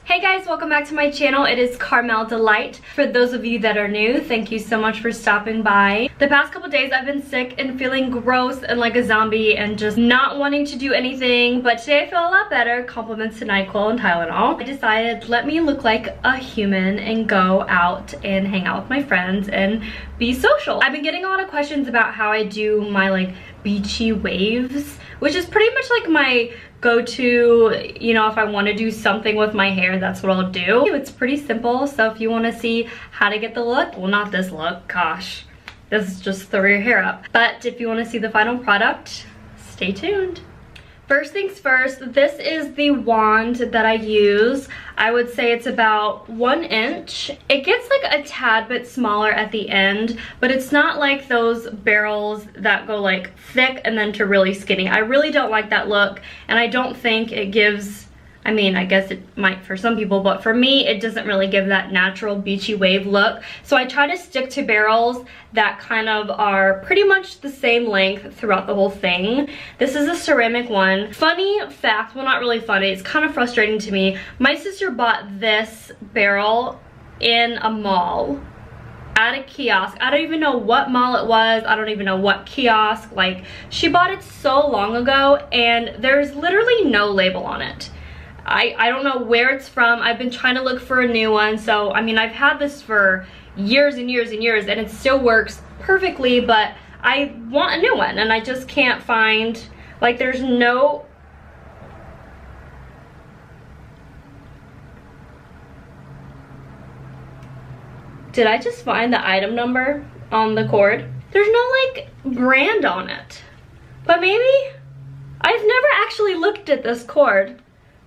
Hey guys, welcome back to my channel. It is carmeldelitee. For those of you that are new, thank you so much for stopping by. The past couple days I've been sick and feeling gross and like a zombie and just not wanting to do anything, but today I feel a lot better. Compliments to NyQuil and Tylenol. I decided let me look like a human and go out and hang out with my friends and be social. I've been getting a lot of questions about how I do my like beachy waves, which is pretty much like my go-to, you know, if I want to do something with my hair, that's what I'll do. It's pretty simple, so if you want to see how to get the look, well, not this look, gosh, this is just throw your hair up, but if you want to see the final product, stay tuned. First things first, this is the wand that I use. I would say it's about 1 inch. It gets like a tad bit smaller at the end, but it's not like those barrels that go like thick and then to really skinny. I really don't like that look, and I don't think it gives, I mean, I guess it might for some people, but for me, it doesn't really give that natural beachy wave look. So I try to stick to barrels that kind of are pretty much the same length throughout the whole thing. This is a ceramic one. Funny fact, well, not really funny, it's kind of frustrating to me. My sister bought this barrel in a mall at a kiosk. I don't even know what mall it was. I don't even know what kiosk. Like, she bought it so long ago and there's literally no label on it. I don't know where it's from. I've been trying to look for a new one. So, I mean, I've had this for years and years and years and it still works perfectly, but I want a new one and I just can't find, like, there's no... Did I just find the item number on the cord? There's no, like, brand on it. But maybe? I've never actually looked at this cord.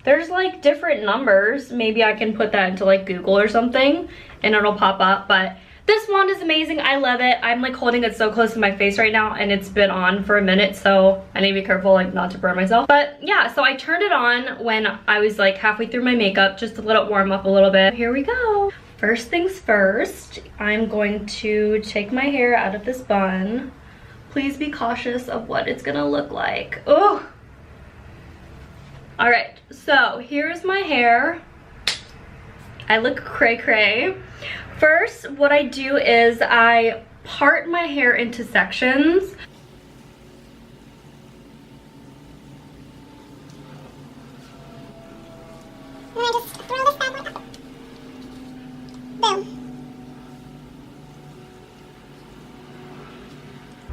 There's like different numbers. Maybe I can put that into like Google or something and it'll pop up. But this wand is amazing. I love it. I'm like holding it so close to my face right now and it's been on for a minute, so I need to be careful like not to burn myself. But yeah, so I turned it on when I was like halfway through my makeup just to let it warm up a little bit. Here we go. First things first, I'm going to take my hair out of this bun. Please be cautious of what it's gonna look like. Oh. All right, so here's my hair. I look cray cray. First, what I do is I part my hair into sections. And I just throw this bad boy up. Boom.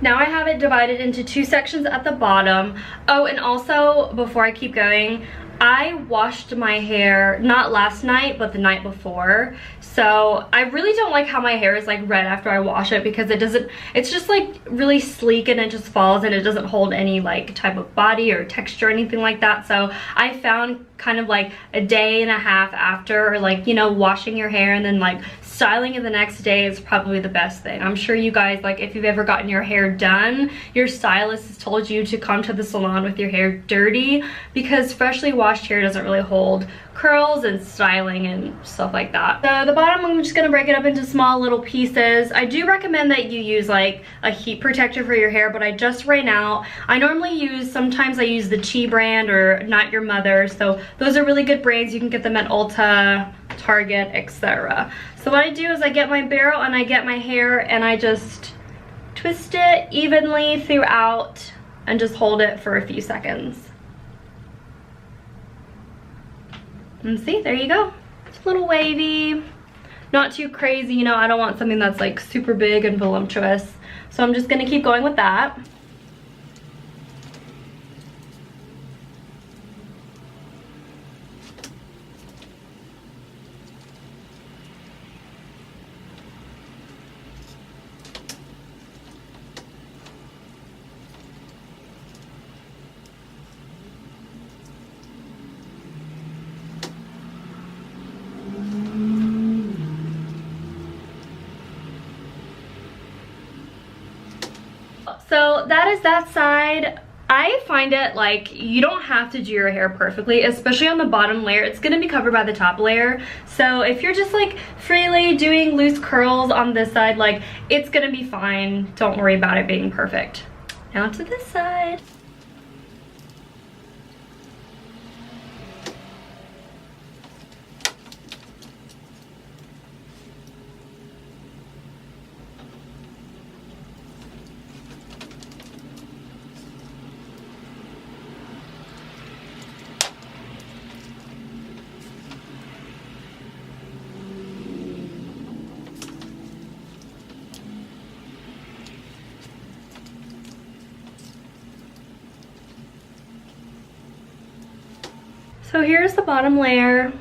Now I have it divided into 2 sections at the bottom. Oh, and also, before I keep going, I washed my hair, not last night, but the night before. So I really don't like how my hair is like red after I wash it because it doesn't, it's just like really sleek and it just falls and it doesn't hold any like type of body or texture or anything like that. So I found kind of like a day and a half after, or like, you know, washing your hair and then like styling it the next day is probably the best thing. I'm sure you guys, like, if you've ever gotten your hair done, your stylist has told you to come to the salon with your hair dirty because freshly washed hair doesn't really hold curls and styling and stuff like that. So the bottom, I'm just gonna break it up into small little pieces. I do recommend that you use like a heat protector for your hair, but I just ran out. I normally use, sometimes I use the Chi brand or Not Your Mother, so those are really good brands. You can get them at Ulta, Target, etc. So what I do is I get my barrel and I get my hair and I just twist it evenly throughout and just hold it for a few seconds. And see, there you go. It's a little wavy, not too crazy, you know, I don't want something that's like super big and voluptuous. So I'm just gonna keep going with that. So that is that side. I find it like you don't have to do your hair perfectly, especially on the bottom layer. It's gonna be covered by the top layer. So if you're just like freely doing loose curls on this side, like it's gonna be fine. Don't worry about it being perfect. Now to this side. So here's the bottom layer.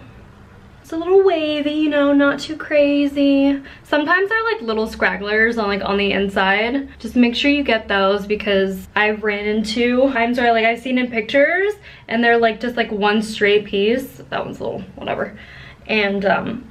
It's a little wavy, you know, not too crazy. Sometimes they're like little scragglers on the inside. Just make sure you get those, because I've ran into times where like I've seen in pictures and they're like just like one straight piece. That one's a little whatever. And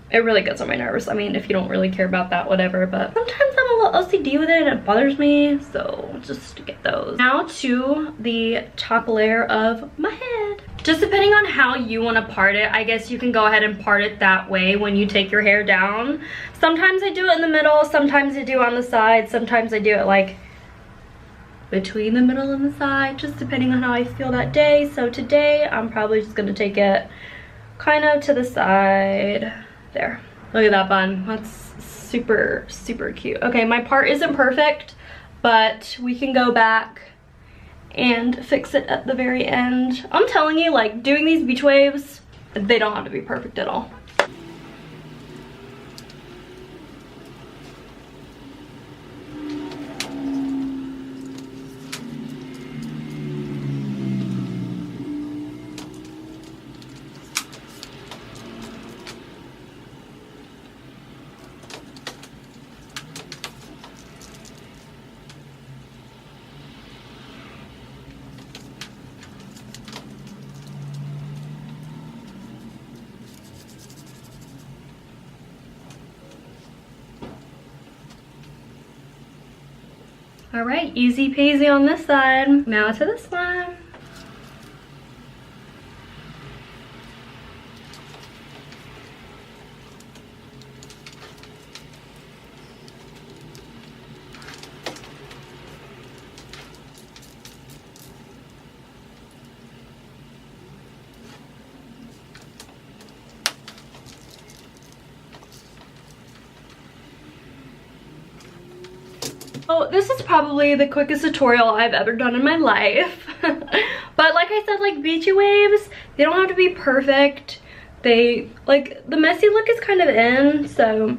it really gets on my nerves. I mean, if you don't really care about that, whatever, but sometimes I'm a little OCD with it and it bothers me, so just get those. Now to the top layer of my head. Just depending on how you want to part it, I guess you can go ahead and part it that way when you take your hair down. Sometimes I do it in the middle, sometimes I do on the side, sometimes I do it like between the middle and the side, just depending on how I feel that day. So today I'm probably just gonna take it kind of to the side there. Look at that bun. That's super, super cute. Okay, my part isn't perfect, but we can go back and fix it at the very end. I'm telling you, like, doing these beach waves, they don't have to be perfect at all. All right, easy peasy on this side. Now to this one. Oh, this is probably the quickest tutorial I've ever done in my life. But like I said, like beachy waves, they don't have to be perfect. They, like, the messy look is kind of in, so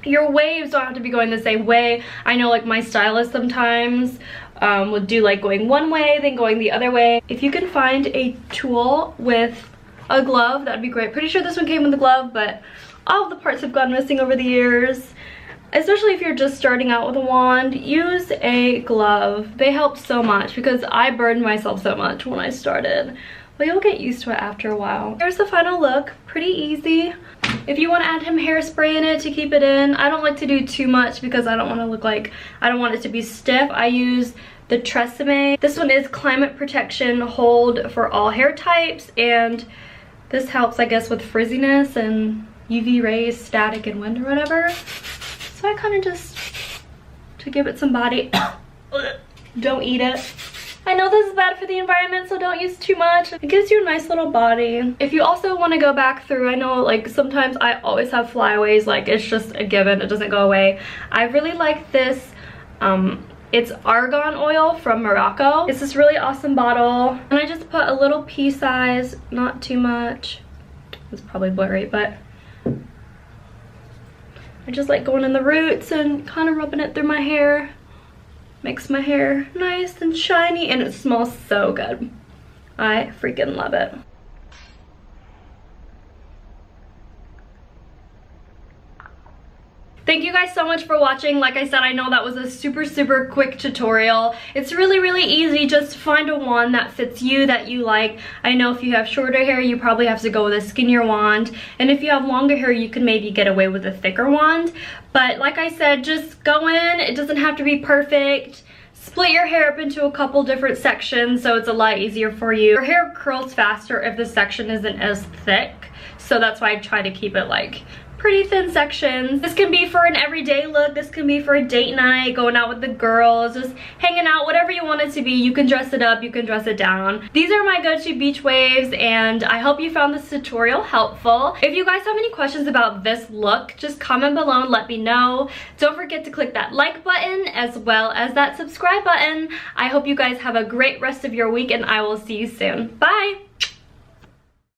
your waves don't have to be going the same way. I know like my stylist sometimes would do like going one way, then going the other way. If you can find a tool with a glove, that'd be great. Pretty sure this one came with a glove, but all of the parts have gone missing over the years. Especially if you're just starting out with a wand, use a glove. They help so much because I burned myself so much when I started. But you'll get used to it after a while. Here's the final look, pretty easy. If you want to add some hairspray in it to keep it in, I don't like to do too much because I don't want to look like, I don't want it to be stiff. I use the Tresemme. This one is Climate Protection Hold for all hair types, and this helps, I guess, with frizziness and UV rays, static, and wind or whatever. So I kind of just, to give it some body, don't eat it. I know this is bad for the environment, so don't use too much. It gives you a nice little body. If you also want to go back through, I know like sometimes I always have flyaways, like it's just a given, it doesn't go away. I really like this, it's argan oil from Morocco. It's this really awesome bottle. And I just put a little pea size, not too much. It's probably blurry, but I just like going in the roots and kind of rubbing it through my hair. Makes my hair nice and shiny, and it smells so good. I freaking love it. Thank you guys so much for watching. Like I said, I know that was a super, super quick tutorial. It's really, really easy. Just find a wand that fits you, that you like. I know if you have shorter hair, you probably have to go with a skinnier wand. And if you have longer hair, you can maybe get away with a thicker wand. But like I said, just go in. It doesn't have to be perfect. Split your hair up into a couple different sections so it's a lot easier for you. Your hair curls faster if the section isn't as thick. So that's why I try to keep it like pretty thin sections. This can be for an everyday look. This can be for a date night, going out with the girls, just hanging out, whatever you want it to be. You can dress it up, you can dress it down. These are my go-to beach waves, and I hope you found this tutorial helpful. If you guys have any questions about this look, just comment below and let me know. Don't forget to click that like button as well as that subscribe button. I hope you guys have a great rest of your week, and I will see you soon. Bye!